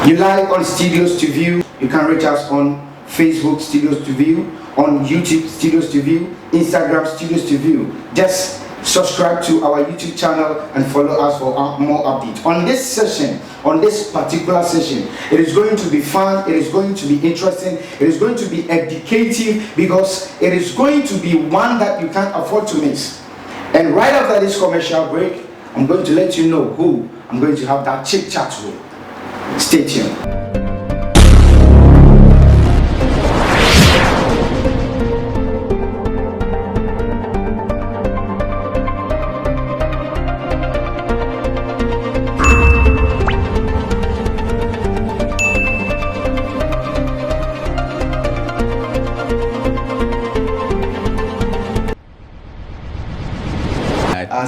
You like on Studios to View. You can reach us on Facebook Studios to View, on YouTube Studios to View, Instagram Studios to View. Just subscribe to our YouTube channel and follow us for more updates. On this session, on this particular session, it is going to be fun, it is going to be interesting, it is going to be educative, because it is going to be one that you can't afford to miss. And right after this commercial break, I'm going to let you know who I'm going to have that chit chat with. Stay tuned. I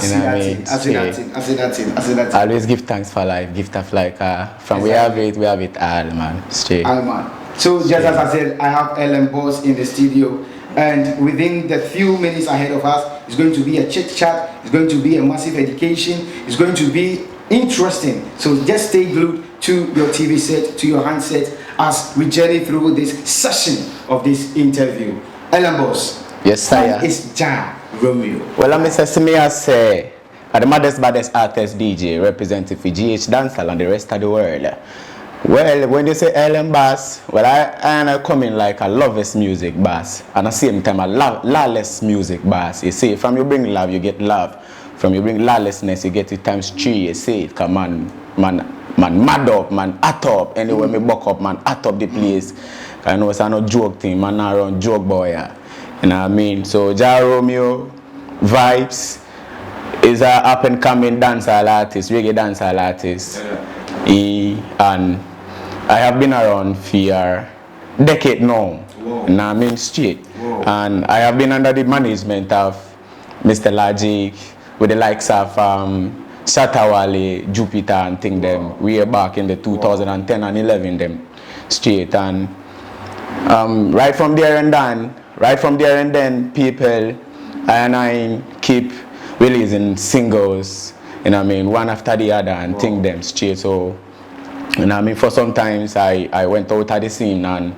see that. Always give thanks for life, gift of like from exactly. we have it all, man. Straight. All man. So just as I said, I have Ellen Boss in the studio, and within the few minutes ahead of us, it's going to be a chit chat. It's going to be a massive education. It's going to be interesting. So just stay glued to your TV set, to your handset, as we journey through this session of this interview. Ellen Boss. Yes, sir. It's Jaromeo. Well, I'm say. The baddest artist DJ representing for GH Dancehall and the rest of the world. Well, when you say Ellen Bass, well, I come in like a loveless music bass, and at the same time a lawless music bass. You see, from you bring love, you get love. From you bring lawlessness, you get it times 3. You see, come on, man mad up, man at up. Anyway, me buck up, man at up the place. I know it's a no joke thing, man not around joke boy. You know what I mean? So Jaromeo vibes. Is a up and coming dancehall artist, reggae dancehall artist. And I have been around for a decade now. Whoa. And I mean straight. Whoa. And I have been under the management of Mr. Logic with the likes of Shatawale, Jupiter and thing them way back in the 2010 and 11 them straight. And right from there and then people I keep releasing singles, you know what I mean, one after the other and think them straight. So, you know what I mean, for sometimes I went out of the scene and,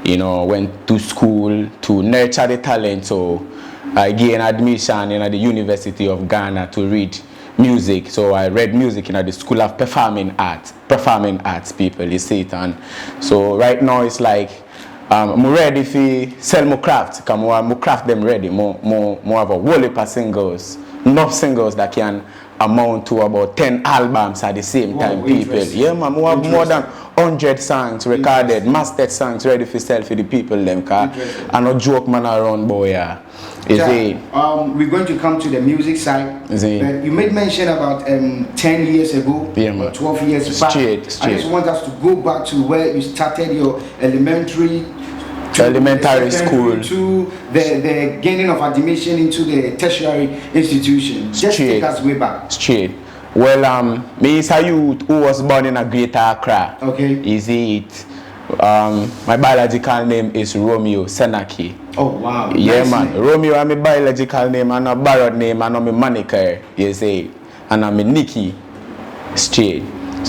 you know, went to school to nurture the talent. So I gained admission in the University of Ghana to read music. So I read music in the School of Performing Arts people, you see it. And so right now it's like, I'm ready to sell my craft, because my craft them ready, more of a whole heap of singles. Enough singles that can amount to about 10 albums at the same time, people. Yeah, man, we have more than 100 songs recorded, mastered songs ready for sell for the people, them. I no joke man around, boy. Yeah. We're going to come to the music side. You made mention about 10 years ago, yeah, 12 years back. I just want us to go back to where you started your elementary school to the gaining of admission into the tertiary institution. Just take us way back. Straight. Well, me is a youth who was born in a Greater Accra. Okay. Is it? My biological name is Romeo Senaki. Oh wow. Yeah, nice man. Name. Romeo is my biological name and a borrowed name and I'm a moniker. You see, and I'm a Nikki. Straight.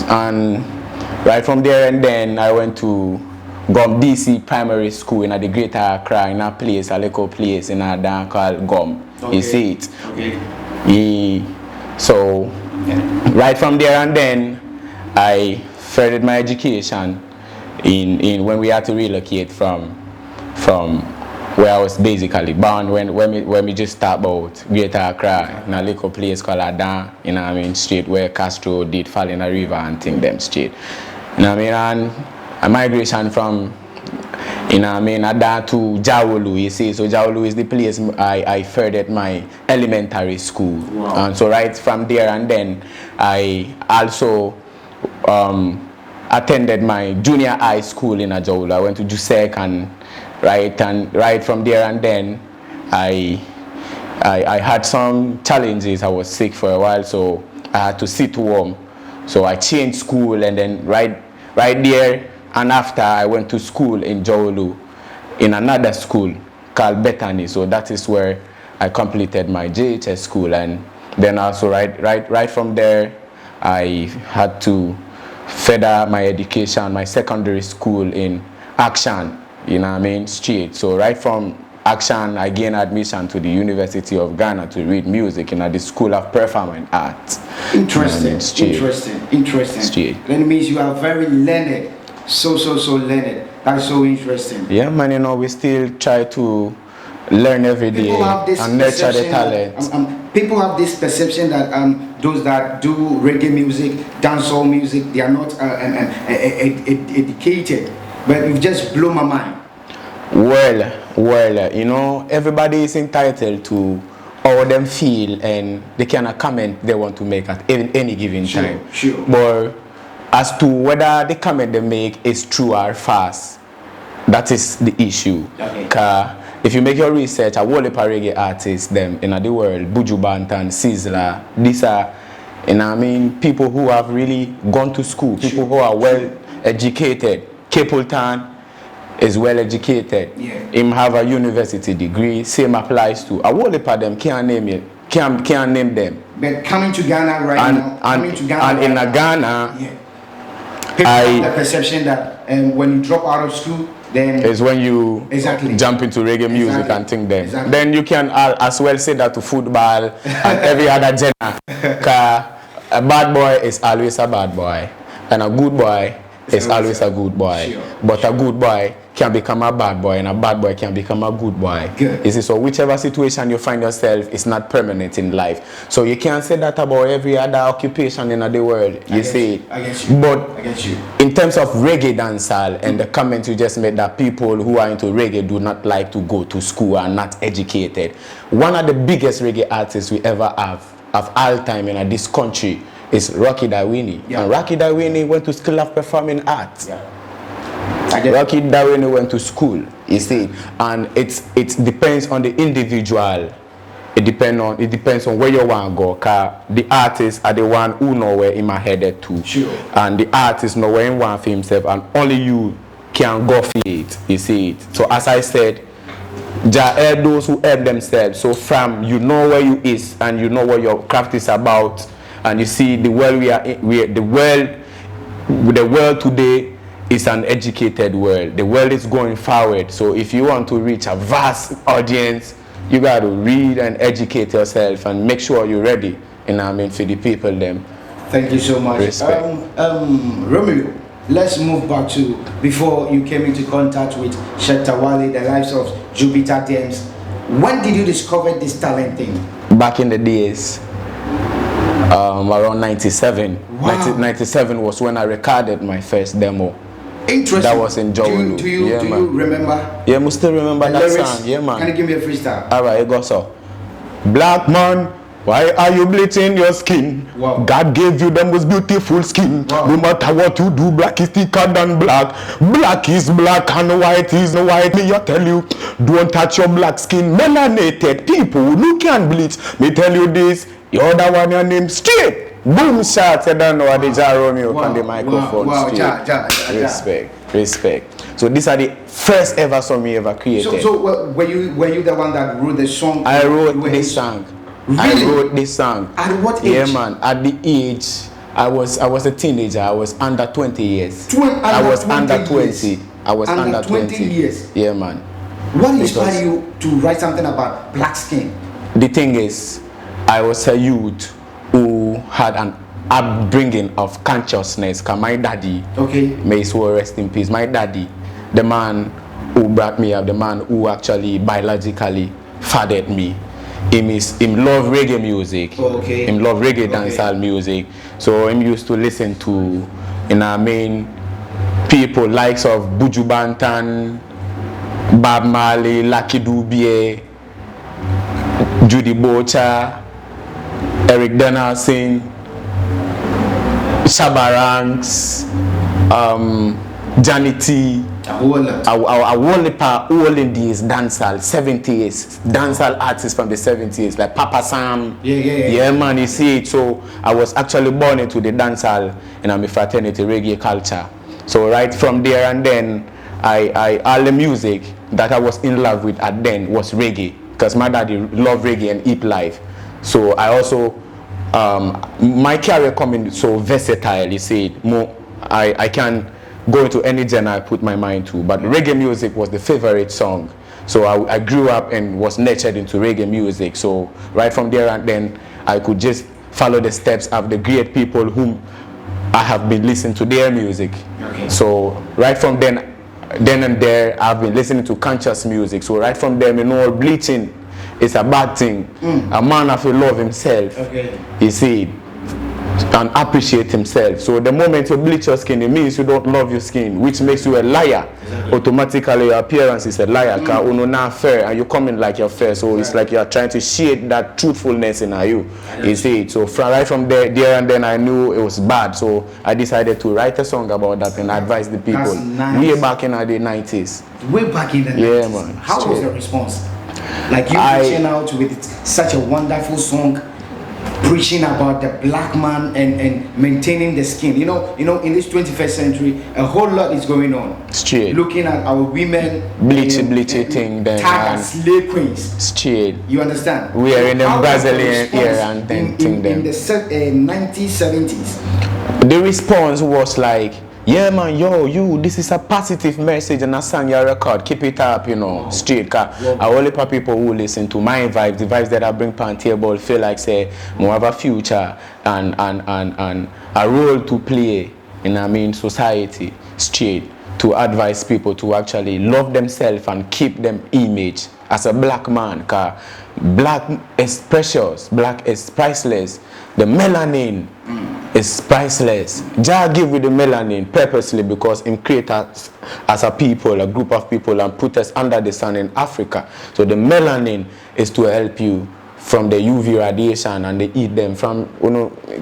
And right from there and then I went to Gum DC Primary School in the Greater Accra, in a local place in a town called Gum. Okay. You see it? Okay. So, right from there and then, I furthered my education in when we had to relocate from where I was basically born when we just start about Greater Accra in a little place called Adan, you know what I mean, straight where Castro did fall in a river and think them straight. You know what I mean? And a migration from, you know what I mean, Adan to Jawolu, you see. So Jawolu is the place I furthered my elementary school. Wow. And so right from there and then, I also attended my junior high school in Jawolu. I went to JUSEC and right from there and then, I had some challenges. I was sick for a while, so I had to sit home. So I changed school, and then right there and after I went to school in Jawolu in another school called Bethany. So that is where I completed my JHS school, and then also right from there I had to further my education, my secondary school in Action, you know what I mean, straight. So right from Action, I gained admission to the University of Ghana to read music in the School of Performing Arts. Interesting, you know what I mean? interesting. Straight. That means you are very learned, so learned. That's so interesting. Yeah, man, you know, we still try to learn every day and nurture the talent. People have this perception that those that do reggae music, dancehall music, they are not educated. But you just blow my mind. Well, you know, everybody is entitled to how them feel and the kind of comment they want to make at any given time. Sure. But as to whether the comment they make is true or false, that is the issue. Okay. If you make your research, a whole heap of reggae artists them in the world, Buju Banton, Sizzla, these are, you know, I mean, people who have really gone to school, people who are well educated. Capleton is well educated. Yeah. Him have a university degree. Same applies to a whole heap of them. Can't name it. Can't name them. But coming to Ghana right now, and in Ghana, yeah. People have the perception that when you drop out of school, then is when you jump into reggae music and think them. Then you can as well say that to football and every other genre. A bad boy is always a bad boy, and a good boy is always a good boy. Sure. But a good boy can become a bad boy, and a bad boy can become a good boy. Good. You see, so whichever situation you find yourself is not permanent in life. So you can't say that about every other occupation in the world. You see. I get you. But I get you. in terms of reggae dancehall and the comment you just made that people who are into reggae do not like to go to school and not educated. One of the biggest reggae artists we ever have of all time in this country is Rocky Dawini. Yeah. And Rocky Dawini went to School of Performing Arts. Yeah. Rocky Dawini went to school, you see, and it depends on the individual. It depends on where you want to go. Cause the artists are the one who know where him are headed to. Sure. And the artist know where he want for himself, and only you can go for it. You see it. So as I said, Jah help those who help themselves. So from you know where you is and you know what your craft is about, and you see the world the world today is an educated world. The world is going forward. So if you want to reach a vast audience, you got to read and educate yourself and make sure you're ready. And I mean for the people them. Thank you so much. Respect. Romeo, let's move back to before you came into contact with Shatta Wale, the lives of Jupiter Dance. When did you discover this talent thing? Back in the days, around 97. Wow. 97 was when I recorded my first demo. Interesting. That was in Jowolu. Do you remember? Yeah, I still remember the that lyrics? song. Yeah, man. Can you give me a freestyle? Alright, it goes so. Black man, why are you bleaching your skin? Wow. God gave you the most beautiful skin. Wow. No matter what you do, black is thicker than black. Black is black and white is white. Me I tell you, don't touch your black skin. Melanated people who can bleach. Me tell you this, your other one your name straight. Boom shot, you don't know what the Jaromeo on the microphone. Wow. Respect. So these are the first ever song we ever created. So were you the one that wrote the song? I wrote this song. Really? I wrote this song. At what age? Yeah, man. At the age, I was a teenager. I was under 20 years. I was under 20. I was under 20 years. Yeah, man. What inspired you to write something about black skin? The thing is, I was a youth who had an upbringing of consciousness. Cause my daddy, may his soul rest in peace. My daddy, the man who brought me up, the man who actually biologically fathered me. Him love reggae music. Him love reggae dancehall music. So him used to listen to, people likes of Buju Banton, Bob Marley, Lucky Dubie, Judy Bocha, Eric Donaldson, Shabba Ranks, Johnny T. I all in these dancehall 70s dancehall artists from the 70s like Papa Sam. Yeah, man, you see it. So I was actually born into the dancehall and I'm a fraternity reggae culture. So right from there and then I all the music that I was in love with at then was reggae because my daddy loved reggae and hip life. So I also my career coming so versatile, you see, more I can go into any genre I put my mind to, but reggae music was the favorite song. So I grew up and was nurtured into reggae music. So right from there and then, I could just follow the steps of the great people whom I have been listening to their music. Okay. So right from then and there, I've been listening to conscious music. So right from there, you know, bleaching is a bad thing. A man have to love himself. Okay. You see, and appreciate himself. So the moment you bleach your skin, it means you don't love your skin, which makes you a liar. Exactly. Automatically your appearance is a liar, because you know not fair, and you come in like you're fair. So it's like you're trying to shade that truthfulness in you. You see. So right from there and then, I knew it was bad. So I decided to write a song about that and advise the people. Nice. Way back in the 90s. Way back in the 90s. Yeah, man. How was the response? Like you reaching out with such a wonderful song, preaching about the black man and maintaining the skin. You know, in this 21st century, a whole lot is going on. Straight. Looking at our women bleaching thing, then tag as slave queens. Straight. You understand? We are in the Brazilian era and then in the 1970s. The response was like, yeah man, yo, this is a positive message and I sang your record, keep it up, you know. Wow. Straight, cause I only for people who listen to my vibes, the vibes that I bring on table, feel like say more of a future and a role to play in society. Straight, to advise people to actually love themselves and keep them image as a black man, cause black is precious, black is priceless. The melanin is priceless. Jah give you the melanin purposely because Him create us as a people, a group of people, and put us under the sun in Africa. So the melanin is to help you from the UV radiation, and they eat them from,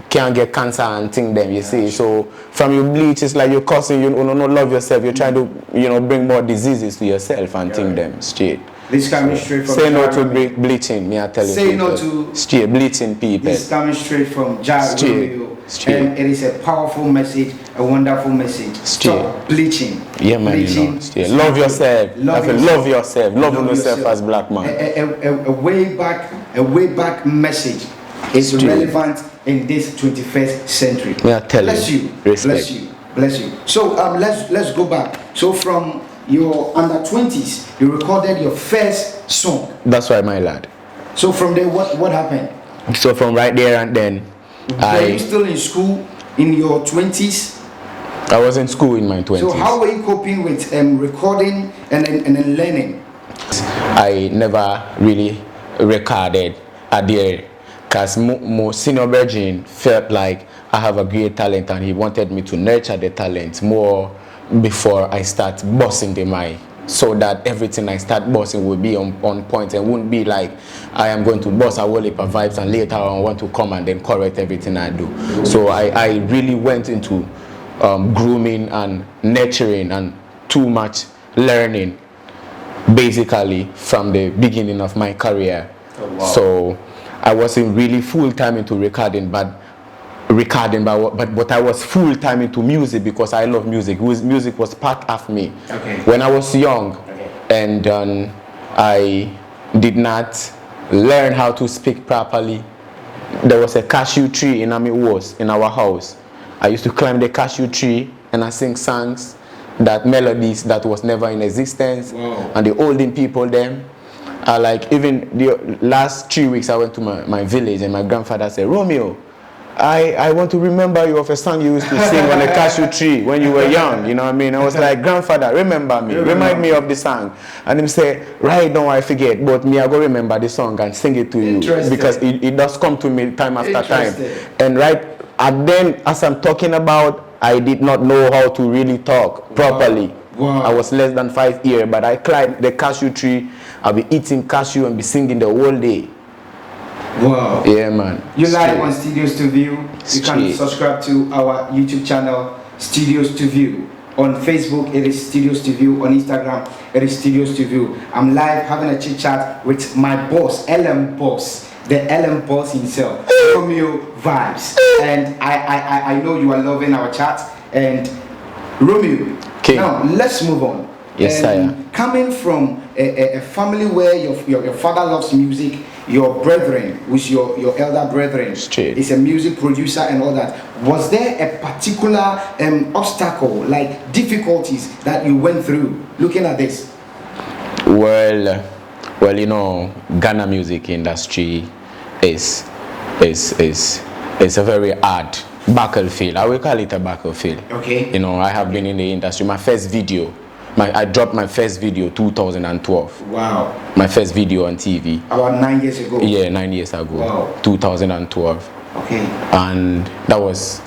can't get cancer and thing them, you see. So from your bleach, it's like you're causing, not love yourself. You're trying to, bring more diseases to yourself and thing them straight. This coming straight from Say no to bleaching, me I tell you. Say no to straight bleaching people. This coming straight from Jaromeo. And it is a powerful message, a wonderful message. Stop bleaching. Yeah, man. Bleaching. Love yourself. Love yourself. Love yourself as black man. A way back message is relevant in this 21st century. Me I tell Bless you. you. Respect. Bless you. So let's go back. So from your under 20s, you recorded your first song. That's right, my lad. So from there, what happened? So from right there and then, were you still in school in your 20s? I was in school in my 20s. So how were you coping with recording and then learning? I never really recorded at there, because my senior virgin felt like I have a great talent and he wanted me to nurture the talent more before I start bossing the mic, so that everything I start bossing will be on point and wouldn't be like I am going to boss a whole heap of vibes and later I want to come and then correct everything I do. So I really went into grooming and nurturing and too much learning basically from the beginning of my career. Oh, wow. So I wasn't really full time into recording, but I was full time into music because I love music. Music was part of me. Okay. When I was young, and I did not learn how to speak properly. There was a cashew tree in our house. I used to climb the cashew tree and I sing songs, that melodies that was never in existence. Wow. And the olden people them. Like even the last 3 weeks I went to my village and my grandfather said, Romeo, I want to remember you of a song you used to sing on a cashew tree when you were young, you know what I mean? I was like, grandfather, remember me, remind me of the song. And him say, right now I forget, but me I go remember the song and sing it to you, because it does come to me time after time. And and then as I'm talking about, I did not know how to really talk properly. Wow. I was less than 5 years, but I climbed the cashew tree. I'll be eating cashew and be singing the whole day. Wow. Yeah, man. You live on Studios to View. You can subscribe to our YouTube channel, Studios to View. On Facebook, it is Studios to View. On Instagram, it is Studios to View. I'm live having a chit chat with my boss, LM Boss, the LM Boss himself, Romeo Vibes. And I know you are loving our chat. And Romeo, now let's move on. Yes, sir. Coming from a family where your father loves music, your brethren, who's your elder brethren, Straight. is a music producer and all that, was there a particular obstacle, like difficulties that you went through looking at this? Well, you know, Ghana music industry is a very hard battlefield. I will call it a battlefield. Okay. You know, I have been in the industry. My first video, I dropped my first video 2012. Wow. My first video on TV. About 9 years ago. Yeah, 9 years ago. Wow. 2012. Okay. And that was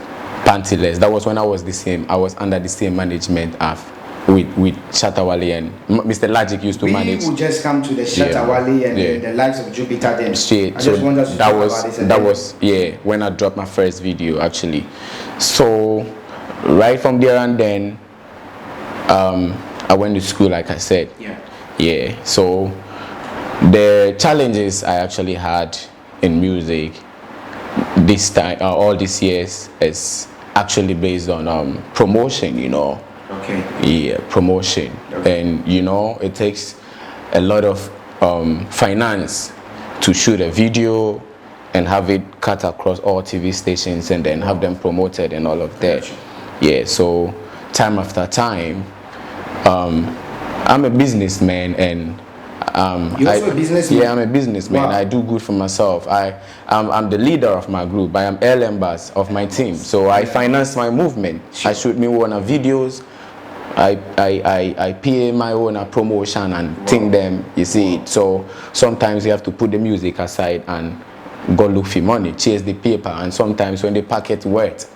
Pantyless. That was when I was under the same management of with Shatawale and Mr. Logic used to manage. We will just come to the Shatawale and the likes of Jupiter then. Straight. I just want us to talk about this. That was when I dropped my first video actually. So right from there and then I went to school, like I said. Yeah. So the challenges I actually had in music this time, all these years, is actually based on promotion, you know. Okay. Yeah, promotion. Okay. And you know, it takes a lot of finance to shoot a video and have it cut across all TV stations and then have them promoted and all of that. Yeah, so time after time, I'm a businessman and You're also a businessman? Yeah, I'm a businessman. Wow. I do good for myself. I'm the leader of my group. I am LMBAS of my team. So I finance my movement. Sure. I shoot me own videos. I pay my own promotion and think them, you see it. So sometimes you have to put the music aside and go look for money, chase the paper, and sometimes when the packet wet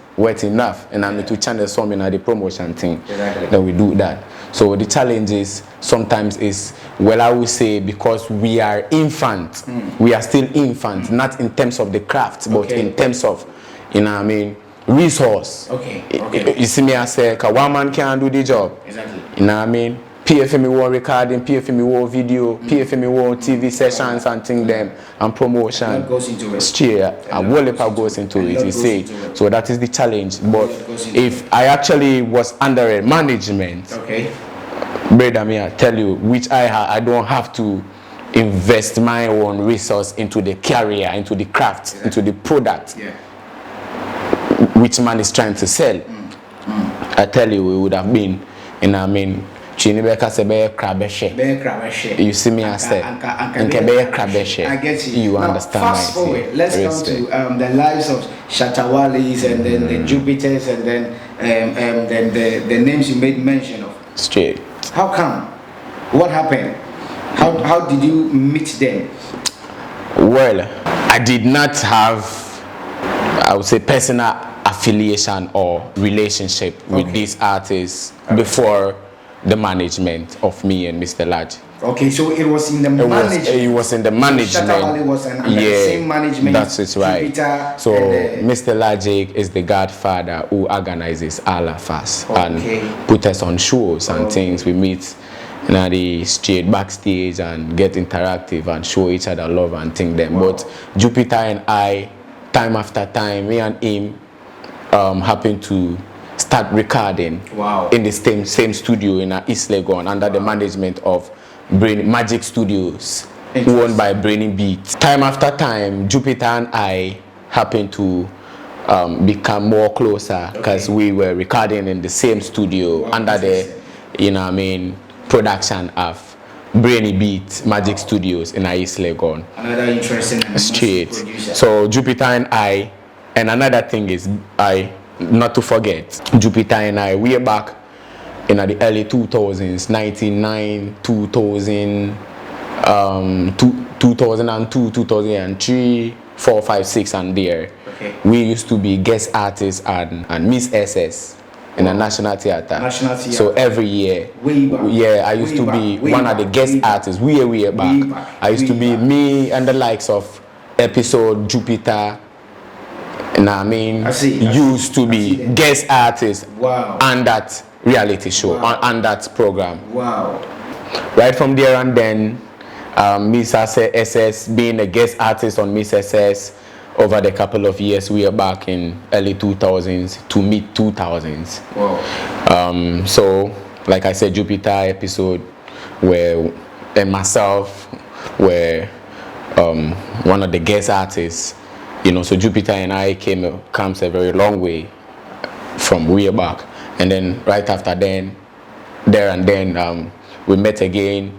enough, and I'm to channel some in the promotion thing, Exactly. then we do that. So the challenge is sometimes is, well, I would say because we are infant, we are still infant, not in terms of the craft, but in terms of, you know what I mean, resource. Okay. You see me, I say, one man can't do the job. Exactly. You know what I mean? PFM war recording, PFM war video, PFM war TV sessions and things them and promotion. What goes into it? Straight, and what goes into it, you see. So that is the challenge. But if I actually was under a management, okay, brother, me I tell you, which I don't have to invest my own resource into the career, into the craft, into the product. Yeah. Which man is trying to sell. I tell you, we would have been, and I mean, you see me, I said, I get you. You now, understand? fast forward, let's come to the lives of Shatawales and then the Jupiters and then the names you made mention of. Straight. How come? What happened? How did you meet them? Well, I did not have, I would say, personal affiliation or relationship with these artists before the management of me and Mr. Laj. Okay, so it was in the management. It was in the management. Shatawale was under the same management. That's it, right. Jupiter so Mr. Logic is the godfather who organizes all of us and put us on shows and things. We meet in the street backstage and get interactive and show each other love and things them. But Jupiter and I, time after time, me and him happen to start recording in the same studio in East Legon under the management of Magic Studios, owned by Brainy Beats. Time after time, Jupiter and I happen to become more closer because we were recording in the same studio under the, you know what I mean, production of Brainy Beats, Magic Studios in East Legon. Another interesting street. So Jupiter and I, and another thing is not to forget, Jupiter and I, we are back in the early 2000s, 99, 2000, 2002, 2003, 4, 5, 6 and there. We used to be guest artists and Miss SS in the National Theatre. So every year, I used to be one of the guest artists. Way back. I used to be me and the likes of Episode, Jupiter, and I mean, used to be guest artists on that reality show, on that program. Right from there and then, Miss SS being a guest artist on Miss SS over the couple of years, we are back in early 2000s to mid 2000s. So like I said, Jupiter episode where and myself were one of the guest artists, you know. So Jupiter and I comes a very long way from way back, and then right after then, we met again.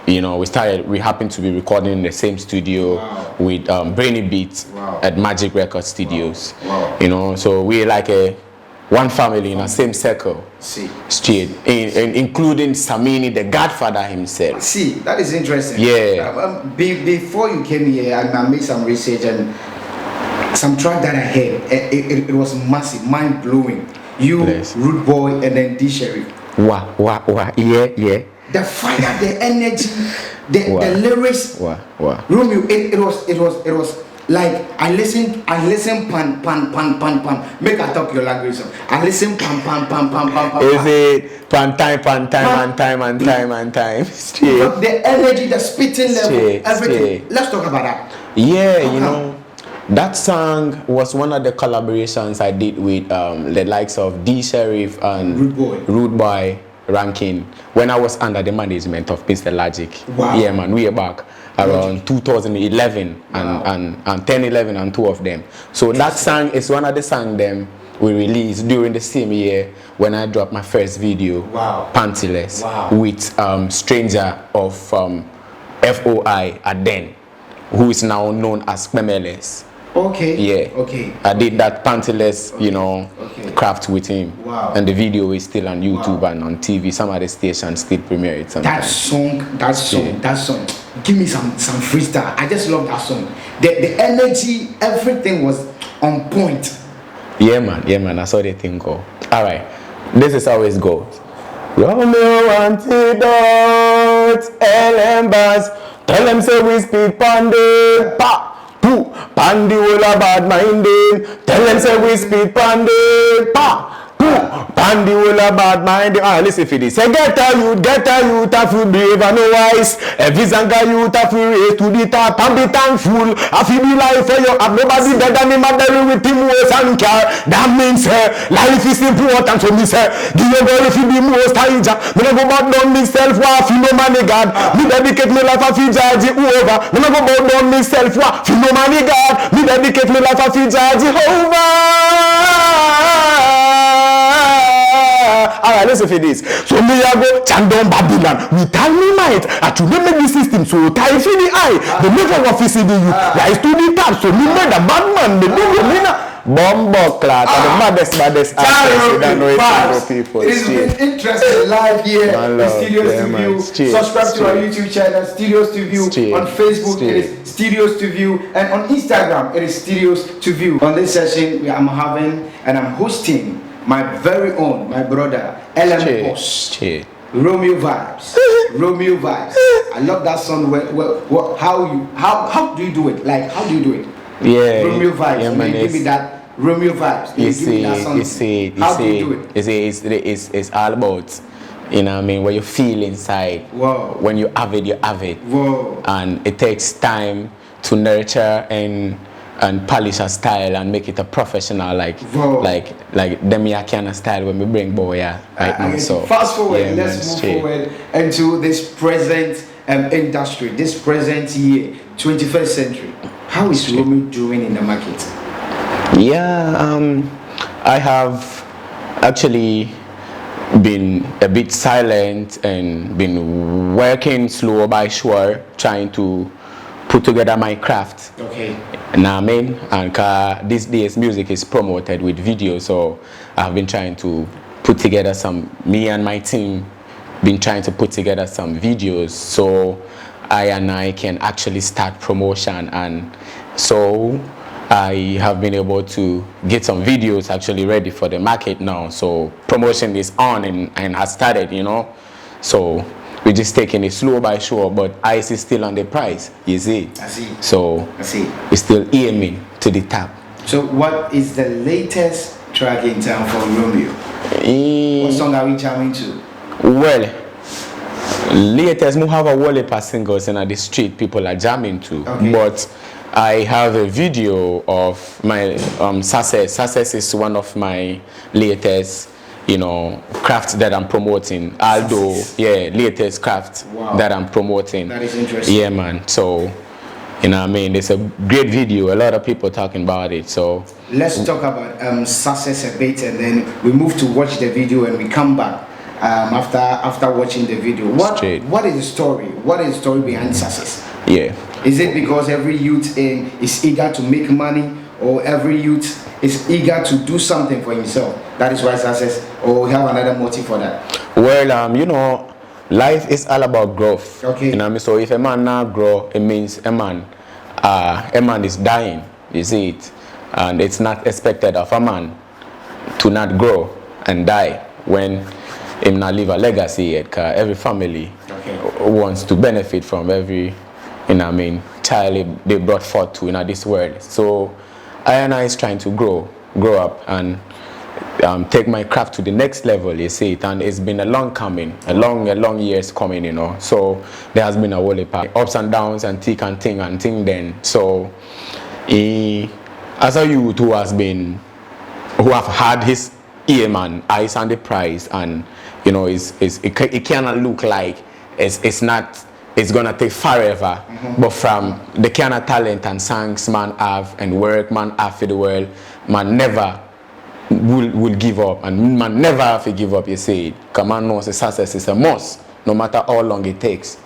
You know, we happened to be recording in the same studio with Brainy Beats at Magic Record Studios. Wow. You know, so we're like one family in the same circle. Straight, including Samini, the Godfather himself. See, that is interesting. Yeah. Before you came here, I made some research and some track that I heard. It was massive, mind blowing. You, Rude Boy, and then D Sheriff. Wow. Yeah. The fire, the energy, the lyrics. Wow. Romeo, it was like I listen, pan. Make I talk your language. I listen, pan. Is it pan time? Straight. The energy, the spitting level, everything. Let's talk about that. Yeah, you know, that song was one of the collaborations I did with the likes of D Sheriff and Rude Boy Ranking when I was under the management of Mr. Logic. Wow. Yeah, man, we are back around 2011 and 10, 11 and two of them. So that song is one of the songs them we released during the same year when I dropped my first video, Pantyless, with Stranger of FOI Aden, who is now known as Memeles. Okay. Yeah. Okay. I did that Pantyless, you know, craft with him. Wow. And the video is still on YouTube and on TV. Some of the stations still premiere it sometimes. That song. Give me some freestyle. I just love that song. The energy, everything was on point. Yeah, man. That's how they think go. All right. This is how it goes. Romeo antidote, LM Bass. Tell them say we speak pandit. Pa. Poo, Pandy will a bad minded. Tell them say we speak pandit. Pa, poo, Pandy will a bad minded. Ah, listen for this. Say get a youth, have to brave and no wise. Every zanga youth have to raise to the top and be thankful. Have to be life for you. Have nobody better than him and with him was and care. That means life is important. So me say, give your girl if you be most high. Me never go back down myself. Wa fi no money God. Me dedicate my life a fi judge over. Me never go back down myself. Wa fi no money God. Me dedicate my life a fi judge over. Alright, listen for this. So me a go Chandon Babylon. We tell me might. I to make the system so tight for the eye. The never want to see the youth. Rise to the top. So me made a bad man. The big woman. Bombo clat. And the baddest artist. You don't know it people. It's been interesting live here in Studios to View. Subscribe to our YouTube channel, Studios to View. On Facebook, it is Studios to View. And on Instagram, it is Studios to View. On this session, I'm having and I'm hosting my very own, my brother, LM Boss. Romeo vibes. Romeo vibes. I love that song. How do you do it? Like, how do you do it? Yeah. Romeo vibes. Yeah, man, give me that Romeo vibes. Give me that song. How do you do it? It's all about, you know what I mean, what you feel inside. Whoa. When you have it, you have it. Whoa. And it takes time to nurture and polish a style and make it a professional like them kind of style when we bring boy right now. So fast forward, let's move forward into this present industry, this present year, 21st century. How is Romeo doing in the market? Yeah, I have actually been a bit silent and been working slow by sure, trying to put together my craft. Okay. Now I mean, and these days music is promoted with video, so I've been trying to put together me and my team been trying to put together some videos so I can actually start promotion, and so I have been able to get some videos actually ready for the market now. So promotion is on and has started, you know. So we're just taking it slow by sure, but ice is still on the price, you see. I see. So I see. We're still aiming to the top. So what is the latest track in town for Romeo? What song are we jamming to? Well, latest we have a whole heap of singles in the street people are jamming to. Okay. But I have a video of my Success. Success is one of my latest, craft that I'm promoting. Although, latest craft that I'm promoting. That is interesting. Yeah, man. So, it's a great video. A lot of people talking about it. So let's talk about success a bit, and then we move to watch the video, and we come back after watching the video. What is the story? What is the story behind success? Yeah. Is it because every youth is eager to make money, or every youth is eager to do something for himself? That is why success, or we have another motive for that? Well, life is all about growth. Okay. So if a man not grow, it means a man is dying. You see it, and it's not expected of a man to not grow and die when him not leave a legacy yet. Cause every family wants to benefit from every child they brought forth to this world. So I is trying to grow up and take my craft to the next level, you see it, and it's been a long years coming, So there has been a whole heap of ups and downs and thick and thing then. So as a youth who have had his aim and eyes on the prize, and it cannot look like it's gonna take forever, but from the kind of talent and songs man have and work man have for the world, man never will give up, and man never have to give up, you see. Because man knows the success is a must, no matter how long it takes.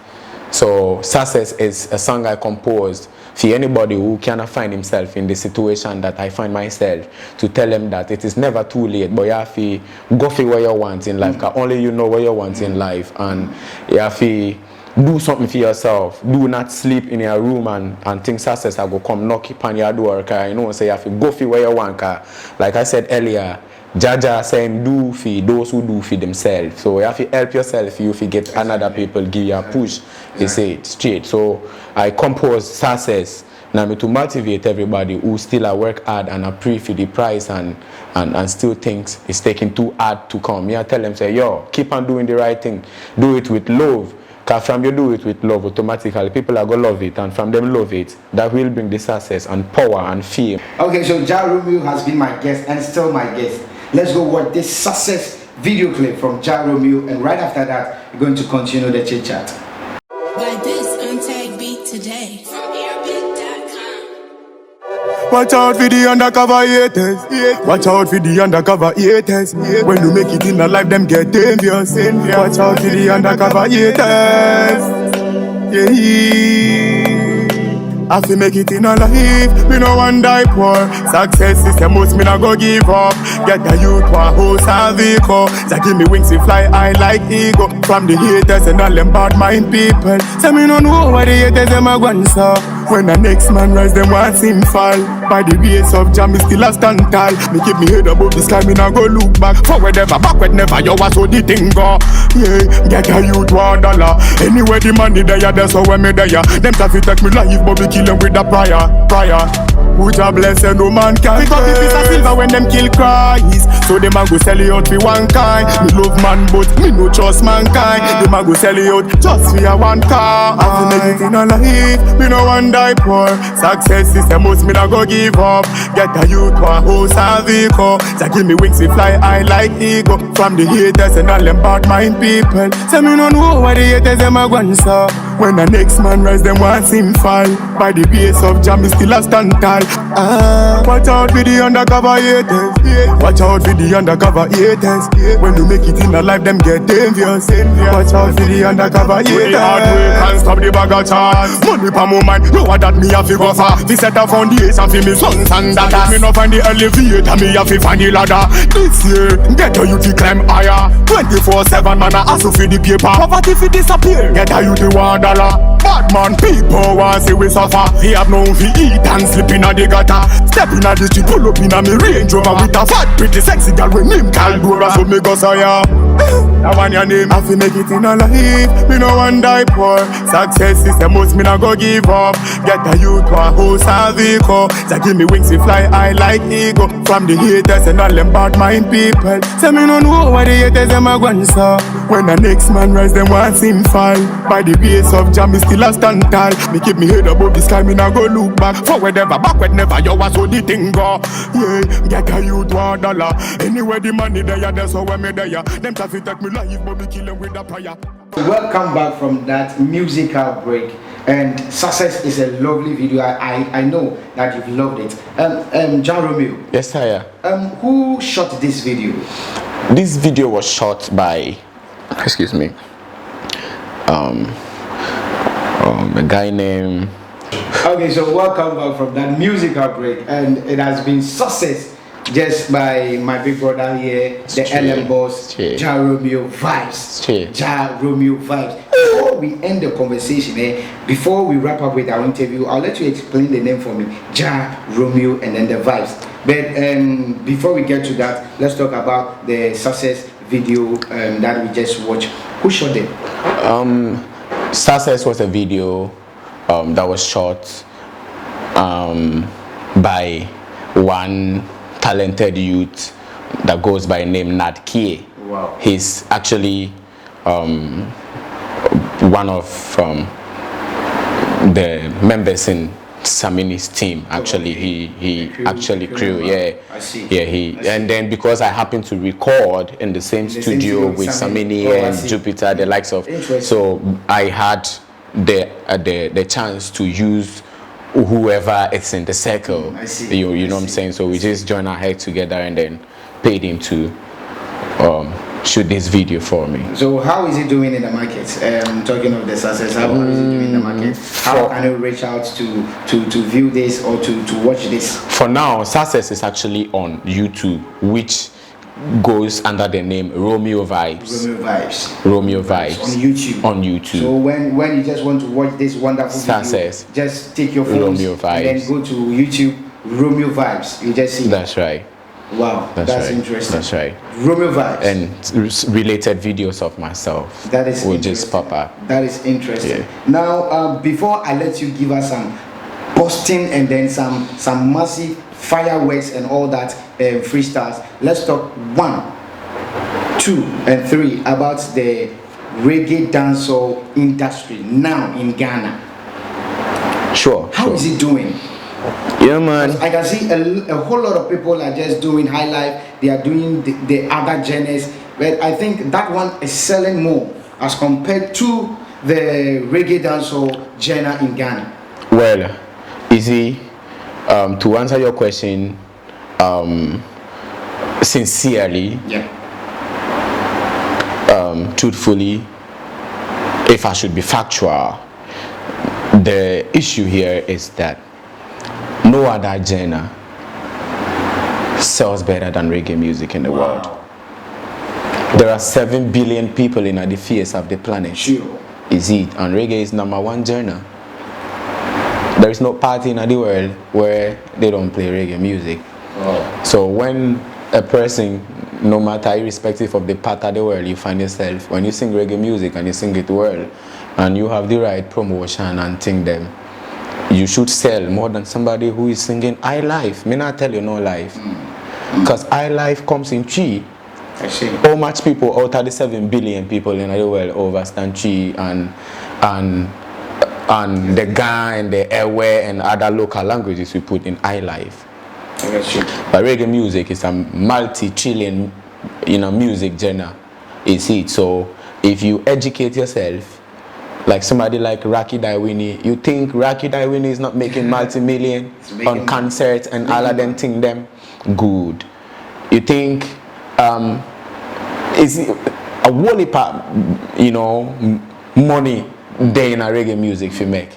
So success is a song I composed for anybody who cannot find himself in the situation that I find myself, to tell them that it is never too late, but you have to go for what you want in life, because only you know what you want in life, and you have to do something for yourself. Do not sleep in your room and think success will come knock upon your door. So you have to go for where you want. Like I said earlier, Jaja saying do for those who do for themselves. So you have to help yourself. You have to get another people give you a push. They say it straight. So I compose success now to motivate everybody who still work hard and pray for the prize and still thinks it's taking too hard to come. I tell them, say, yo, keep on doing the right thing. Do it with love. Because from you do it with love, automatically people are going to love it, and from them love it, that will bring the success and power and fame. Okay, so Jaromeo has been my guest and still my guest. Let's go watch this success video clip from Jaromeo, and right after that, we're going to continue the chit chat. Like this untagged beat today. Watch out for the undercover haters. Watch out for the undercover haters. When you make it in the life, them get envious. Watch out for the undercover haters. I feel make it in a life, me no one die poor. Success is the most, me no go give up. Get a youth for a house and vehicle. So give me wings to fly high like eagle. From the haters and all them bad mind people. So me no know what the haters them a gone so. When the next man rise, them want him fall. By the grace of Jah, me still a stand tall. Me keep me head above the sky, me no go look back. Forward ever, backward never, yo, what so the thing go. Yeah, get a youth $1. Anywhere the money there, that's how when me there. Them try to take me life, but we kill them with the prior. Who Jah bless and no man can pick up the piece of silver when them kill Christ. So them a go sell it out for one kind. Me love man but me no trust mankind. Them a go sell it out just for a one car. I feel make it in a life, me no one die poor. Success is the most, me no go give up. Get a youth for a house and vehicle. So give me wings to fly high like eagle. From the haters and all them bad mind people. So me no know what the haters them a gone so. When the next man rise, them want him fall. By the grace of Jah, me still a stand tall. Watch out for the undercover haters. Watch out for the undercover haters. When you make it in the life, them get envious. Watch out for the undercover haters. Hard work and stop the bag of chance. Money pa my mind, know what that me have to go for. We set a foundation for me sons and daughters. Me no find the elevator, me have to find the ladder. This year, get a youth to climb higher. 24/7 man a hustle for the paper. Poverty fi disappear. Get a youth to $1. Bad man people want see we suffer. We have no fi eat and sleep in a the gutter. Step in a the street, pull up in a me Range Rover with a fat pretty sexy girl with name Caldora. So me go say ya. That one your name. I fi make it in a life, me no one die poor. Success is the most, me no go give up. Get a youth for a house and vehicle. So give me wings to fly high like eagle. From the haters and all them bad mind people. So me no know what the haters them a gone so. When the next man rise, them want him fall. By the grace of Jah, me still a stand tall. Me keep me head above the sky, me no go look back. Forward ever, backward never. cause you was so the thing go. Yeah, get a youth $1. Anyway the money there, that's how when me there. Them try to take me life, but me kill them with a prayer. Welcome back from that musical break, and Success is a lovely video. I know that you've loved it. Jaromeo. Yes, sire. Who shot this video? This video was shot by, excuse me, a guy named. Okay, so welcome back from that musical break, and it has been Success just by my big brother here, the LM boss, Jaromeo Vibes. Jaromeo Vibes. Before we end the conversation, before we wrap up with our interview, I'll let you explain the name for me, Jaromeo, and then the Vibes. But before we get to that, let's talk about the Success video that we just watched. Who shot it? Success was a video that was shot by one talented youth that goes by name Nat Kie. Wow. He's actually one of the members in Samini's team. Actually, he actually crew. Yeah, I see. Yeah, and then because I happened to record in the same studio with Samini and Jupiter, the likes of, so I had the chance to use whoever is in the circle. I see. You know what I'm saying? So we just joined our head together and then paid him to shoot this video for me. So how is he doing in the market? Talking of the Success, how is he doing in the market? How can you reach out to view this or to watch this? For now, Success is actually on YouTube, which goes under the name Romeo Vibes. Romeo Vibes. On YouTube. So when you just want to watch this wonderful Success, video, just take your phone and then go to YouTube, Romeo Vibes. You just see. That's right. Wow, that's right. interesting. That's right. Romeo Vibes. And related videos of myself. That is will just pop up. That is interesting. Yeah. Now, before I let you give us some busting and then some massive fireworks and all that freestyles, let's talk 1, 2, and 3 about the reggae dancehall industry now in Ghana. Sure. How is it doing? Yeah, man. I can see a whole lot of people are just doing high life. They are doing the other genres, but I think that one is selling more as compared to the reggae dancehall genre in Ghana. Well, easy. To answer your question, sincerely, truthfully, if I should be factual, the issue here is that no other genre sells better than reggae music in the world. There are 7 billion people in the face of the planet. Sure. Is it? And reggae is #1 genre. There is no party in the world where they don't play reggae music. So when a person, no matter irrespective of the part of the world you find yourself, when you sing reggae music and you sing it well, and you have the right promotion and thing them, you should sell more than somebody who is singing high life. Me not tell you no life. Because high life comes in 3. I see. How much people out of the 7 billion people in the world understand 3 and the Ga and the Ewe and other local languages we put in high life. But reggae music is a multi-trillion music genre. Is it? So if you educate yourself, like somebody like Rocky Daiwini, you think Rocky Daiwini is not making multi-million on concerts and all of them thing them? Good. You think is a whole heap of, money there in a reggae music if you make?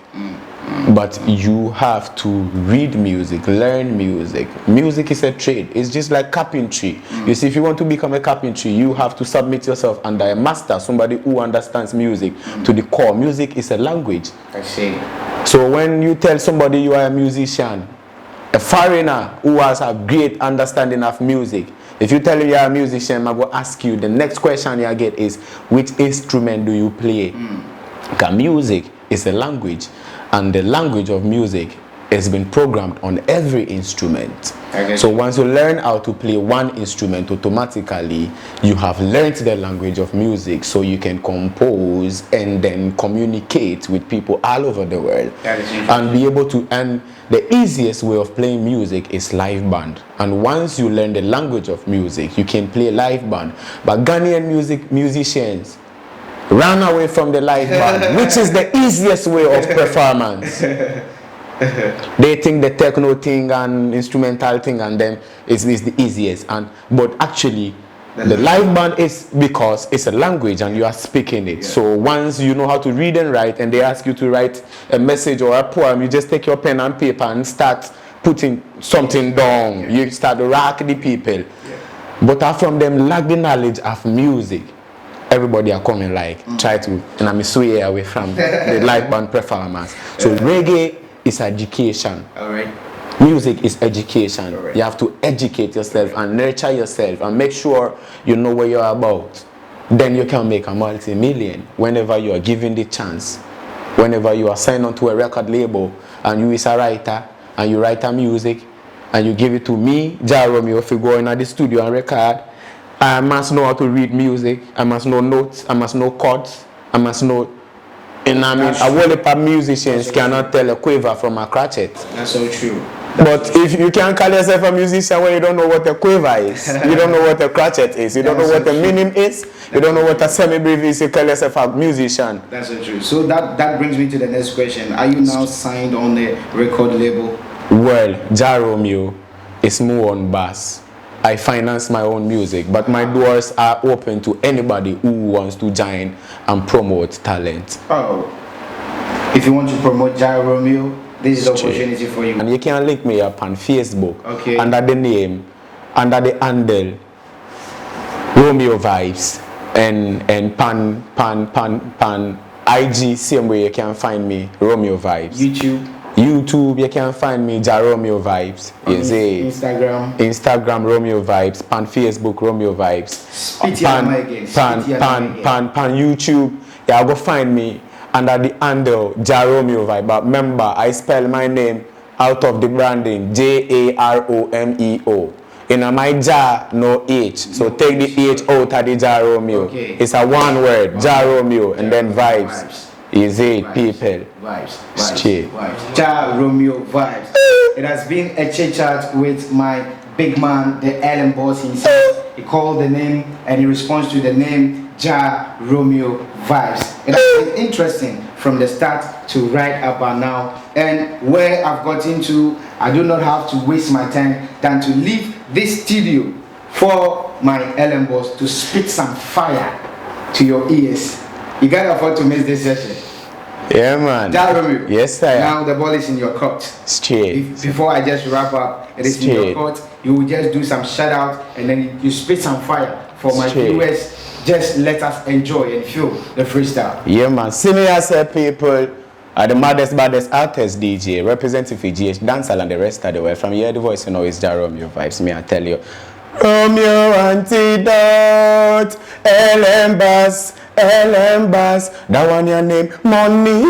But you have to read music, learn music. Music is a trade. It's just like carpentry. You see, if you want to become a carpentry, you have to submit yourself under a master, somebody who understands music to the core. Music is a language. I see. So when you tell somebody you are a musician, a foreigner who has a great understanding of music, if you tell you are a musician, I will ask you, the next question you get is, which instrument do you play? Because music is a language. And the language of music has been programmed on every instrument. So once you learn how to play one instrument, automatically you have learned the language of music, so you can compose and then communicate with people all over the world and be able to. And the easiest way of playing music is live band. And once you learn the language of music, you can play live band. But Ghanaian musicians run away from the live band, which is the easiest way of performance. They think the techno thing and instrumental thing and then is the easiest, but actually the live band is because it's a language and you are speaking it. So once you know how to read and write, and they ask you to write a message or a poem, you just take your pen and paper and start putting something down. You start to rock the people. But from them lack the knowledge of music, everybody are coming like try to, and I'm sway away from the live band performance. So reggae is education. Music is education. You have to educate yourself and nurture yourself and make sure you know what you're about. Then you can make a multi-million whenever you are given the chance. Whenever you are signed on to a record label and you is a writer and you write a music and you give it to me, Jaromeo, if you go in the studio and record, I must know how to read music. I must know notes. I must know chords. I must know. And I mean, a whole lot of musicians cannot tell a quiver from a crotchet. That's so true. But if you can't call yourself a musician when you don't know what a quiver is, you don't know what a crotchet is, you don't know what a meaning is, you don't know what a semi-brief is, you call yourself a musician. That's so true. So that brings me to the next question. Are you now signed on the record label? Well, Jaromeo is more on bass. I finance my own music, but my doors are open to anybody who wants to join and promote talent. Oh, if you want to promote Jaromeo, this is the opportunity for you. And you can link me up on Facebook under the name, under the handle Romeo Vibes, and pan IG, same way you can find me Romeo Vibes. YouTube, you can find me Jaromeo Vibes. Instagram Romeo Vibes. Pan Facebook Romeo Vibes. Pan YouTube. Yeah, go find me under the handle Jaromeo Vibe. But remember, I spell my name out of the branding Jaromeo. In my Jar, no H. So take the H out of the Jaromeo. It's a one word, Jaromeo, and then Vibes. Is it people? Vibes. Jaromeo Vibes. It has been a chit chat with my big man, the Allen boss himself. He called the name and he responds to the name Jaromeo Vibes. It has been interesting from the start to right about now. And where I've gotten to, I do not have to waste my time than to leave this studio for my Allen boss to spit some fire to your ears. You can't afford to miss this session. Yeah, man. Jaromeo. Yes, sir. Now the ball is in your court. Straight. Before I just wrap up, it is in your court. You will just do some shout out and then you spit some fire for my viewers. Just let us enjoy and feel the freestyle. Yeah, man. See me as people are the baddest artist DJ, representing for GH Dancehall and the rest of the world. From here, the voice you know is Jaromeo Vibes. Me, I tell you. Romeo Antidote, LM Bass, that one your name, money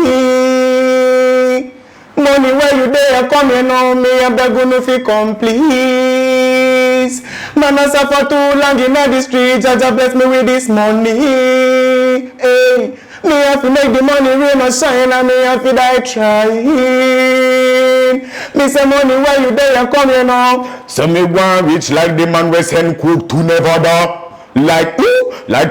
where you there, come here now, me, I beg you fi come please. Man, I suffer too long in the street, Jah bless me with this money. Hey, me have to make the money rain and shine, and me have to die trying. Me say money where you there, come here now. So me want rich like the man we send cook to Nevada. Like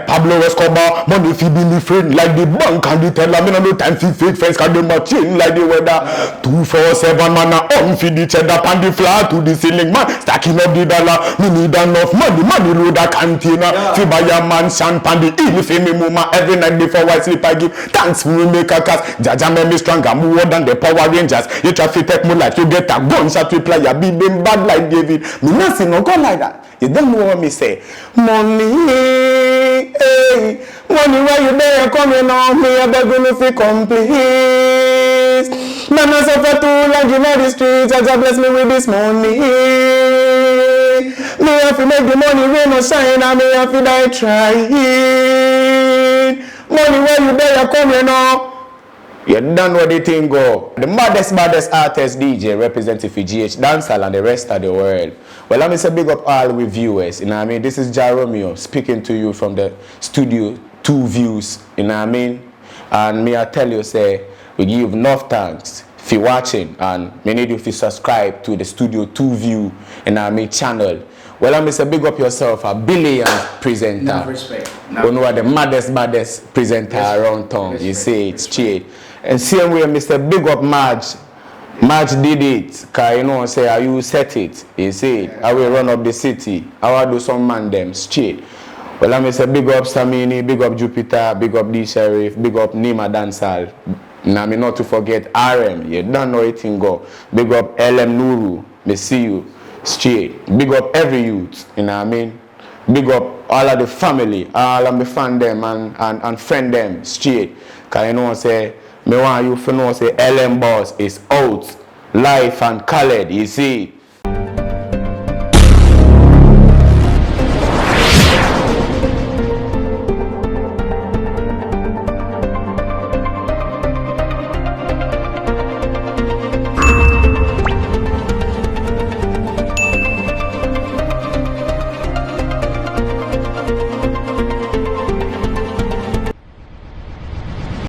Pablo Escobar, money fi be me friend. Like the bank and the teller, me no time fi fake friends, cause they machine like the weather. 247 man a fi the cheddar pan the floor to the ceiling man, stacking up the dollar. Me need enough money load a container. Fi buy a mansion pan the hill fi me mama. Every night before I sleep I give thanks for me make a cast. Jaja make me stronger more than the Power Rangers. You try fi take me life, you get a gunshot with player. Be them bad like David. Me not see no gun like that. You don't know what me say. Money, hey, money where you there, coming on me, I beg you fi come please. Man, I suffer too long in the streets, Jah bless me with this money. Me have to make the money rain or shine, and me have to die trying. Money where you there, coming on. You done what the thing go. The baddest artist DJ representing for GH Dancehall and the rest of the world. Well, let me say big up all the viewers. You know what I mean? This is Jaromeo speaking to you from the Studio 2 Views. You know what I mean? And me I tell you, say, we give enough thanks for watching, and we need you to subscribe to the Studio 2 View in our main channel. Well, I'm say big up yourself, a billion presenter. Enough respect. You know what the baddest presenter around town. You say it's straight. And same way, Mr. Big Up Marge. Marge did it. Cause you know, say, how you set it. You see, I will run up the city. I will do some man them straight. Well, I'm say big up Samini, big up Jupiter, big up D Sheriff, big up Nima Dancehall. Now, me not to forget RM. You don't know it can go. Big up LM Nuru. Me see you straight. Big up every youth. You know what I mean? Big up all of the family, all of my fan them and friend them straight. Cause you know say, me want you to know say LM Boss is out, live and colored, you see.